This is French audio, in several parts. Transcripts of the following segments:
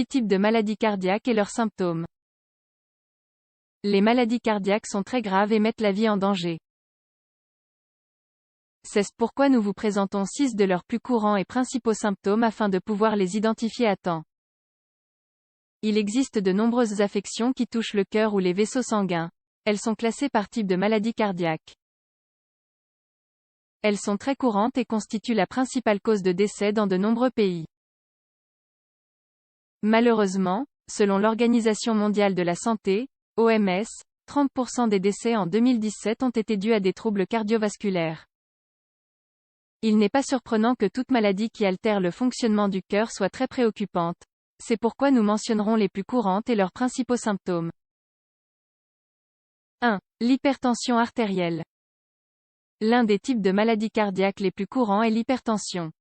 6 types de maladies cardiaques et leurs symptômes. Les maladies cardiaques sont très graves et mettent la vie en danger. C'est pourquoi nous vous présentons 6 de leurs plus courants et principaux symptômes afin de pouvoir les identifier à temps. Il existe de nombreuses affections qui touchent le cœur ou les vaisseaux sanguins. Elles sont classées par type de maladie cardiaque. Elles sont très courantes et constituent la principale cause de décès dans de nombreux pays. Malheureusement, selon l'Organisation mondiale de la santé, OMS, 30% des décès en 2017 ont été dus à des troubles cardiovasculaires. Il n'est pas surprenant que toute maladie qui altère le fonctionnement du cœur soit très préoccupante. C'est pourquoi nous mentionnerons les plus courantes et leurs principaux symptômes. 1. L'hypertension artérielle. L'un des types de maladies cardiaques les plus courants est l'hypertension.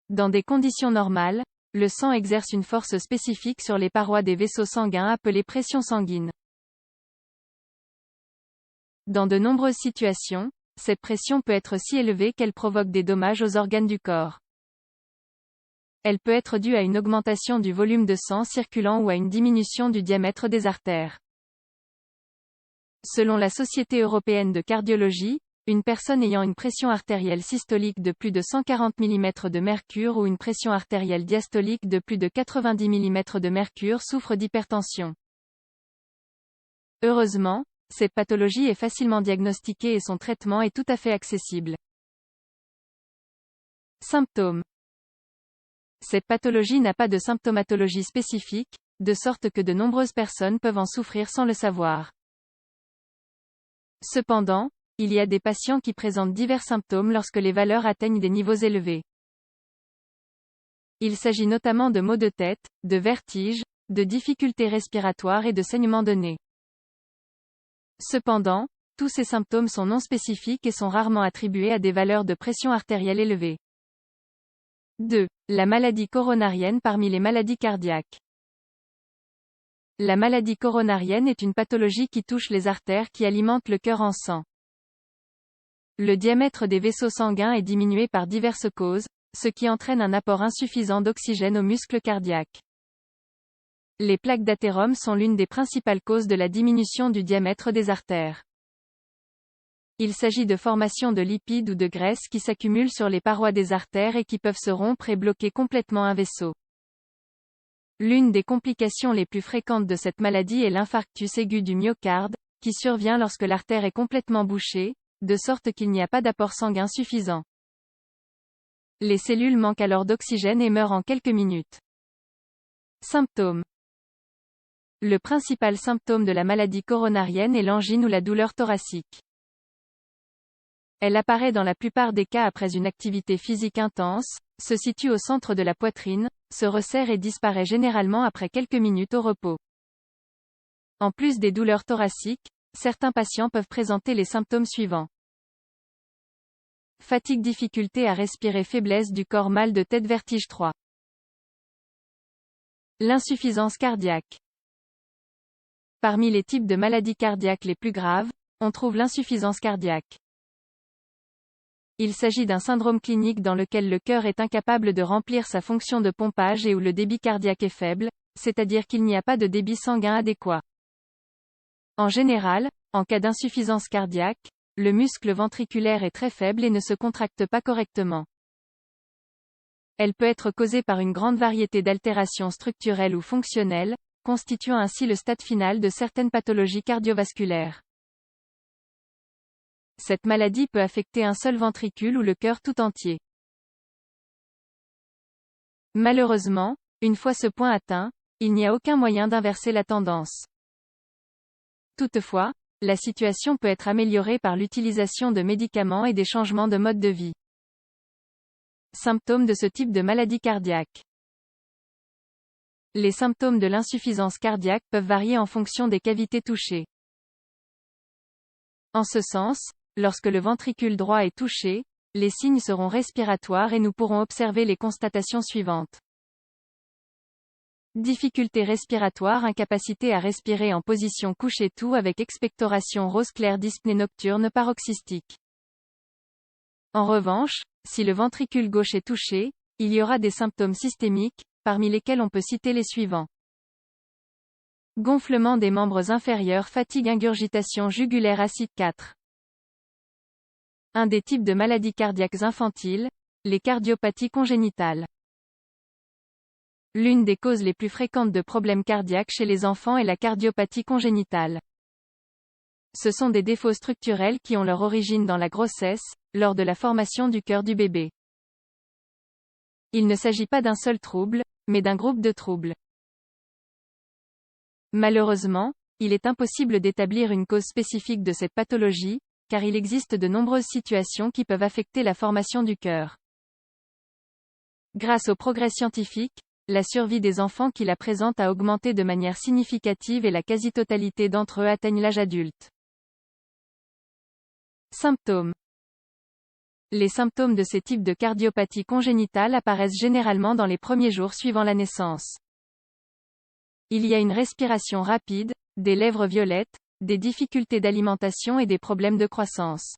Dans des conditions normales, le sang exerce une force spécifique sur les parois des vaisseaux sanguins appelée pression sanguine. Dans de nombreuses situations, cette pression peut être si élevée qu'elle provoque des dommages aux organes du corps. Elle peut être due à une augmentation du volume de sang circulant ou à une diminution du diamètre des artères. Selon la Société européenne de cardiologie, une personne ayant une pression artérielle systolique de plus de 140 mm de mercure ou une pression artérielle diastolique de plus de 90 mm de mercure souffre d'hypertension. Heureusement, cette pathologie est facilement diagnostiquée et son traitement est tout à fait accessible. Symptômes. Cette pathologie n'a pas de symptomatologie spécifique, de sorte que de nombreuses personnes peuvent en souffrir sans le savoir. Cependant, il y a des patients qui présentent divers symptômes lorsque les valeurs atteignent des niveaux élevés. Il s'agit notamment de maux de tête, de vertiges, de difficultés respiratoires et de saignements de nez. Cependant, tous ces symptômes sont non spécifiques et sont rarement attribués à des valeurs de pression artérielle élevées. 2. La maladie coronarienne parmi les maladies cardiaques. La maladie coronarienne est une pathologie qui touche les artères qui alimentent le cœur en sang. Le diamètre des vaisseaux sanguins est diminué par diverses causes, ce qui entraîne un apport insuffisant d'oxygène aux muscles cardiaques. Les plaques d'athérome sont l'une des principales causes de la diminution du diamètre des artères. Il s'agit de formations de lipides ou de graisses qui s'accumulent sur les parois des artères et qui peuvent se rompre et bloquer complètement un vaisseau. L'une des complications les plus fréquentes de cette maladie est l'infarctus aigu du myocarde, qui survient lorsque l'artère est complètement bouchée, de sorte qu'il n'y a pas d'apport sanguin suffisant. Les cellules manquent alors d'oxygène et meurent en quelques minutes. Symptômes. Le principal symptôme de la maladie coronarienne est l'angine ou la douleur thoracique. Elle apparaît dans la plupart des cas après une activité physique intense, se situe au centre de la poitrine, se resserre et disparaît généralement après quelques minutes au repos. En plus des douleurs thoraciques, certains patients peuvent présenter les symptômes suivants. Fatigue, difficulté à respirer, faiblesse du corps, mal de tête, vertige. 3. L'insuffisance cardiaque. Parmi les types de maladies cardiaques les plus graves, on trouve l'insuffisance cardiaque. Il s'agit d'un syndrome clinique dans lequel le cœur est incapable de remplir sa fonction de pompage et où le débit cardiaque est faible, c'est-à-dire qu'il n'y a pas de débit sanguin adéquat. En général, en cas d'insuffisance cardiaque, le muscle ventriculaire est très faible et ne se contracte pas correctement. Elle peut être causée par une grande variété d'altérations structurelles ou fonctionnelles, constituant ainsi le stade final de certaines pathologies cardiovasculaires. Cette maladie peut affecter un seul ventricule ou le cœur tout entier. Malheureusement, une fois ce point atteint, il n'y a aucun moyen d'inverser la tendance. Toutefois, la situation peut être améliorée par l'utilisation de médicaments et des changements de mode de vie. Symptômes de ce type de maladie cardiaque. Les symptômes de l'insuffisance cardiaque peuvent varier en fonction des cavités touchées. En ce sens, lorsque le ventricule droit est touché, les signes seront respiratoires et nous pourrons observer les constatations suivantes. Difficulté respiratoire, incapacité à respirer en position couchée-tout avec expectoration rose clair, dyspnée nocturne paroxystique. En revanche, si le ventricule gauche est touché, il y aura des symptômes systémiques, parmi lesquels on peut citer les suivants. Gonflement des membres inférieurs, fatigue, ingurgitation jugulaire, acide 4. Un des types de maladies cardiaques infantiles, les cardiopathies congénitales. L'une des causes les plus fréquentes de problèmes cardiaques chez les enfants est la cardiopathie congénitale. Ce sont des défauts structurels qui ont leur origine dans la grossesse, lors de la formation du cœur du bébé. Il ne s'agit pas d'un seul trouble, mais d'un groupe de troubles. Malheureusement, il est impossible d'établir une cause spécifique de cette pathologie, car il existe de nombreuses situations qui peuvent affecter la formation du cœur. Grâce au progrès scientifique, la survie des enfants qui la présentent a augmenté de manière significative et la quasi-totalité d'entre eux atteignent l'âge adulte. Symptômes. Les symptômes de ces types de cardiopathie congénitale apparaissent généralement dans les premiers jours suivant la naissance. Il y a une respiration rapide, des lèvres violettes, des difficultés d'alimentation et des problèmes de croissance.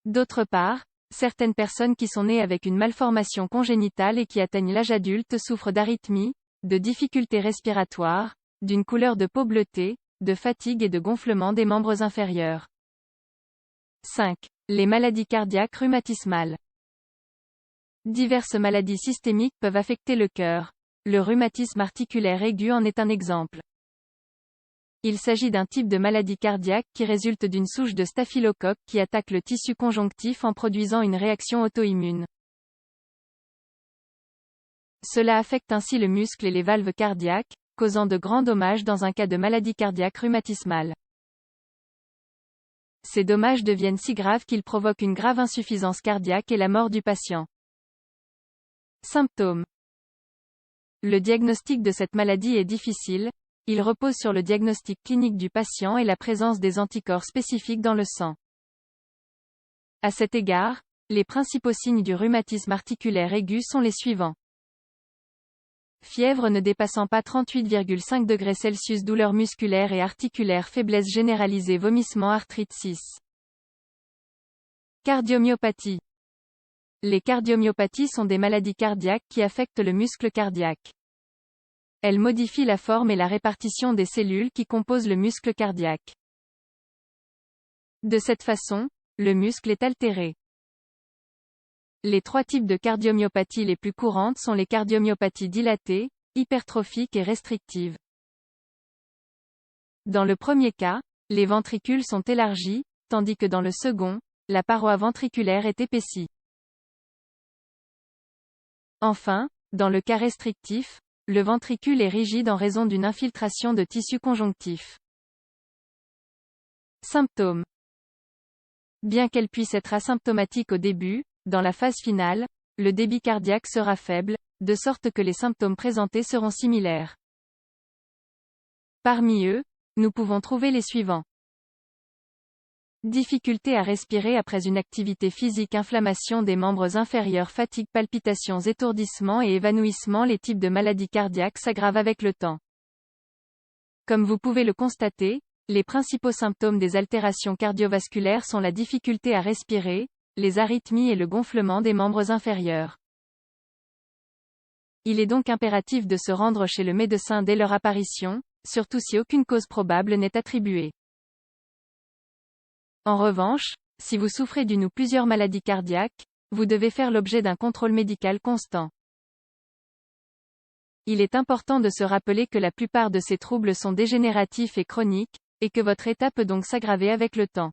D'autre part, certaines personnes qui sont nées avec une malformation congénitale et qui atteignent l'âge adulte souffrent d'arythmies, de difficultés respiratoires, d'une couleur de peau bleutée, de fatigue et de gonflement des membres inférieurs. 5. Les maladies cardiaques rhumatismales. Diverses maladies systémiques peuvent affecter le cœur. Le rhumatisme articulaire aigu en est un exemple. Il s'agit d'un type de maladie cardiaque qui résulte d'une souche de staphylocoque qui attaque le tissu conjonctif en produisant une réaction auto-immune. Cela affecte ainsi le muscle et les valves cardiaques, causant de grands dommages dans un cas de maladie cardiaque rhumatismale. Ces dommages deviennent si graves qu'ils provoquent une grave insuffisance cardiaque et la mort du patient. Symptômes. Le diagnostic de cette maladie est difficile, il repose sur le diagnostic clinique du patient et la présence des anticorps spécifiques dans le sang. À cet égard, les principaux signes du rhumatisme articulaire aigu sont les suivants. Fièvre ne dépassant pas 38,5 degrés Celsius, douleurs musculaires et articulaires, faiblesse généralisée, vomissement, arthrite 6. Cardiomyopathie. Les cardiomyopathies sont des maladies cardiaques qui affectent le muscle cardiaque. Elles modifient la forme et la répartition des cellules qui composent le muscle cardiaque. De cette façon, le muscle est altéré. Les trois types de cardiomyopathie les plus courantes sont les cardiomyopathies dilatées, hypertrophiques et restrictives. Dans le premier cas, les ventricules sont élargis, tandis que dans le second, la paroi ventriculaire est épaissie. Enfin, dans le cas restrictif, le ventricule est rigide en raison d'une infiltration de tissu conjonctif. Symptômes. Bien qu'elle puisse être asymptomatique au début, dans la phase finale, le débit cardiaque sera faible, de sorte que les symptômes présentés seront similaires. Parmi eux, nous pouvons trouver les suivants. Difficulté à respirer après une activité physique, inflammation des membres inférieurs, fatigue, palpitations, étourdissement et évanouissement. Les types de maladies cardiaques s'aggravent avec le temps. Comme vous pouvez le constater, les principaux symptômes des altérations cardiovasculaires sont la difficulté à respirer, les arythmies et le gonflement des membres inférieurs. Il est donc impératif de se rendre chez le médecin dès leur apparition, surtout si aucune cause probable n'est attribuée. En revanche, si vous souffrez d'une ou plusieurs maladies cardiaques, vous devez faire l'objet d'un contrôle médical constant. Il est important de se rappeler que la plupart de ces troubles sont dégénératifs et chroniques, et que votre état peut donc s'aggraver avec le temps.